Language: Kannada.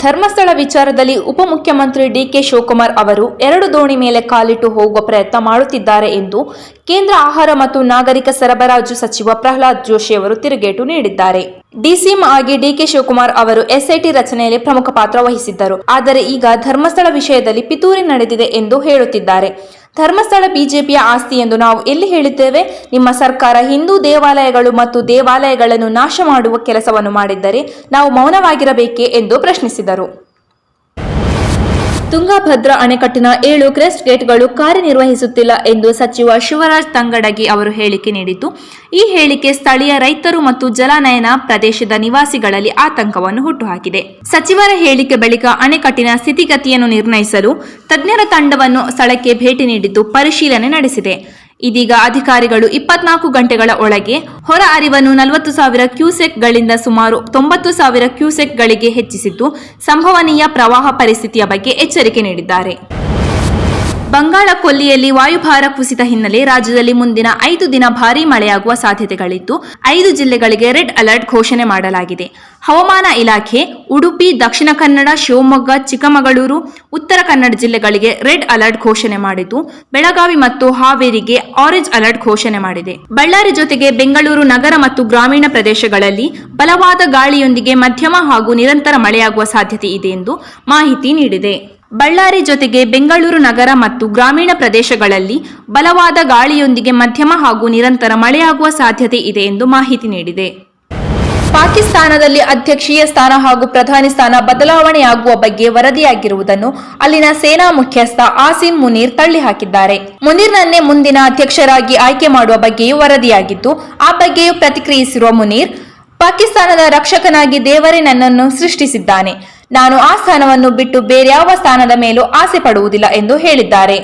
ಧರ್ಮಸ್ಥಳ ವಿಚಾರದಲ್ಲಿ ಉಪಮುಖ್ಯಮಂತ್ರಿ ಡಿಕೆ ಶಿವಕುಮಾರ್ ಅವರು 2 ದೋಣಿ ಮೇಲೆ ಕಾಲಿಟ್ಟು ಹೋಗುವ ಪ್ರಯತ್ನ ಮಾಡುತ್ತಿದ್ದಾರೆ ಎಂದು ಕೇಂದ್ರ ಆಹಾರ ಮತ್ತು ನಾಗರಿಕ ಸರಬರಾಜು ಸಚಿವ ಪ್ರಹ್ಲಾದ್ ಜೋಶಿ ಅವರು ತಿರುಗೇಟು ನೀಡಿದ್ದಾರೆ. ಡಿಸಿಎಂ ಆಗಿ ಡಿಕೆ ಶಿವಕುಮಾರ್ ಅವರು ಎಸ್ಐಟಿ ರಚನೆಯಲ್ಲಿ ಪ್ರಮುಖ ಪಾತ್ರ ವಹಿಸಿದ್ದರು. ಆದರೆ ಈಗ ಧರ್ಮಸ್ಥಳ ವಿಷಯದಲ್ಲಿ ಪಿತೂರಿ ನಡೆದಿದೆ ಎಂದು ಹೇಳುತ್ತಿದ್ದಾರೆ. ಧರ್ಮಸ್ಥಳ ಬಿಜೆಪಿಯ ಆಸ್ತಿ ಎಂದು ನಾವು ಎಲ್ಲಿ ಹೇಳಿದ್ದೇವೆ? ನಿಮ್ಮ ಸರ್ಕಾರ ಹಿಂದೂ ದೇವಾಲಯಗಳು ಮತ್ತು ದೇವಾಲಯಗಳನ್ನು ನಾಶ ಮಾಡುವ ಕೆಲಸವನ್ನು ಮಾಡಿದ್ದರೆ ನಾವು ಮೌನವಾಗಿರಬೇಕೇ ಎಂದು ಪ್ರಶ್ನಿಸಿದರು. ತುಂಗಭದ್ರಾ ಅಣೆಕಟ್ಟಿನ 7 ಕ್ರೆಸ್ಟ್ ಗೇಟ್ಗಳು ಕಾರ್ಯನಿರ್ವಹಿಸುತ್ತಿಲ್ಲ ಎಂದು ಸಚಿವ ಶಿವರಾಜ್ ತಂಗಡಗಿ ಅವರು ಹೇಳಿಕೆ ನೀಡಿದ್ದು, ಈ ಹೇಳಿಕೆ ಸ್ಥಳೀಯ ರೈತರು ಮತ್ತು ಜಲಾನಯನ ಪ್ರದೇಶದ ನಿವಾಸಿಗಳಲ್ಲಿ ಆತಂಕವನ್ನು ಹುಟ್ಟುಹಾಕಿದೆ. ಸಚಿವರ ಹೇಳಿಕೆ ಬಳಿಕ ಅಣೆಕಟ್ಟಿನ ಸ್ಥಿತಿಗತಿಯನ್ನು ನಿರ್ಣಯಿಸಲು ತಜ್ಞರ ತಂಡವನ್ನು ಸ್ಥಳಕ್ಕೆ ಭೇಟಿ ನೀಡಿದ್ದು ಪರಿಶೀಲನೆ ನಡೆಸಿದೆ. ಇದೀಗ ಅಧಿಕಾರಿಗಳು 24 ಗಂಟೆಗಳ ಒಳಗೆ ಹೊರ ಹರಿವನ್ನು 40,000 ಕ್ಯೂಸೆಕ್ಗಳಿಂದ ಸುಮಾರು 90,000 ಕ್ಯೂಸೆಕ್ಗಳಿಗೆ ಹೆಚ್ಚಿಸಿದ್ದು, ಸಂಭವನೀಯ ಪ್ರವಾಹ ಪರಿಸ್ಥಿತಿಯ ಬಗ್ಗೆ ಎಚ್ಚರಿಕೆ ನೀಡಿದ್ದಾರೆ. ಬಂಗಾಳ ಕೊಲ್ಲಿಯಲ್ಲಿ ವಾಯುಭಾರ ಕುಸಿತ ಹಿನ್ನೆಲೆ ರಾಜ್ಯದಲ್ಲಿ ಮುಂದಿನ 5 ದಿನ ಭಾರೀ ಮಳೆಯಾಗುವ ಸಾಧ್ಯತೆಗಳಿದ್ದು 5 ಜಿಲ್ಲೆಗಳಿಗೆ ರೆಡ್ ಅಲರ್ಟ್ ಘೋಷಣೆ ಮಾಡಲಾಗಿದೆ. ಹವಾಮಾನ ಇಲಾಖೆ ಉಡುಪಿ, ದಕ್ಷಿಣ ಕನ್ನಡ, ಶಿವಮೊಗ್ಗ, ಚಿಕ್ಕಮಗಳೂರು, ಉತ್ತರ ಕನ್ನಡ ಜಿಲ್ಲೆಗಳಿಗೆ ರೆಡ್ ಅಲರ್ಟ್ ಘೋಷಣೆ ಮಾಡಿದ್ದು, ಬೆಳಗಾವಿ ಮತ್ತು ಹಾವೇರಿಗೆ ಆರೆಂಜ್ ಅಲರ್ಟ್ ಘೋಷಣೆ ಮಾಡಿದೆ. ಬಳ್ಳಾರಿ ಜೊತೆಗೆ ಬೆಂಗಳೂರು ನಗರ ಮತ್ತು ಗ್ರಾಮೀಣ ಪ್ರದೇಶಗಳಲ್ಲಿ ಬಲವಾದ ಗಾಳಿಯೊಂದಿಗೆ ಮಧ್ಯಮ ಹಾಗೂ ನಿರಂತರ ಮಳೆಯಾಗುವ ಸಾಧ್ಯತೆ ಇದೆ ಎಂದು ಮಾಹಿತಿ ನೀಡಿದೆ. ಬಳ್ಳಾರಿ ಜೊತೆಗೆ ಬೆಂಗಳೂರು ನಗರ ಮತ್ತು ಗ್ರಾಮೀಣ ಪ್ರದೇಶಗಳಲ್ಲಿ ಬಲವಾದ ಗಾಳಿಯೊಂದಿಗೆ ಮಧ್ಯಮ ಹಾಗೂ ನಿರಂತರ ಮಳೆಯಾಗುವ ಸಾಧ್ಯತೆ ಇದೆ ಎಂದು ಮಾಹಿತಿ ನೀಡಿದೆ. ಪಾಕಿಸ್ತಾನದಲ್ಲಿ ಅಧ್ಯಕ್ಷೀಯ ಸ್ಥಾನ ಹಾಗೂ ಪ್ರಧಾನಿ ಸ್ಥಾನ ಬದಲಾವಣೆಯಾಗುವ ಬಗ್ಗೆ ವರದಿಯಾಗಿರುವುದನ್ನು ಅಲ್ಲಿನ ಸೇನಾ ಮುಖ್ಯಸ್ಥ ಆಸಿಮ್ ಮುನೀರ್ ತಳ್ಳಿಹಾಕಿದ್ದಾರೆ. ಮುನೀರ್ನನ್ನೇ ಮುಂದಿನ ಅಧ್ಯಕ್ಷರಾಗಿ ಆಯ್ಕೆ ಮಾಡುವ ಬಗ್ಗೆಯೂ ವರದಿಯಾಗಿದ್ದು, ಆ ಬಗ್ಗೆಯೂ ಪ್ರತಿಕ್ರಿಯಿಸಿರುವ ಮುನೀರ್, ಪಾಕಿಸ್ತಾನದ ರಕ್ಷಕನಾಗಿ ದೇವರೇ ನನ್ನನ್ನು ಸೃಷ್ಟಿಸಿದ್ದಾನೆ. ನಾನು ಆ ಸ್ಥಾನವನ್ನು ಬಿಟ್ಟು ಬೇರ್ಯಾವ ಸ್ಥಾನದ ಮೇಲೂ ಆಸೆ ಪಡುವುದಿಲ್ಲ ಎಂದು ಹೇಳಿದ್ದಾರೆ.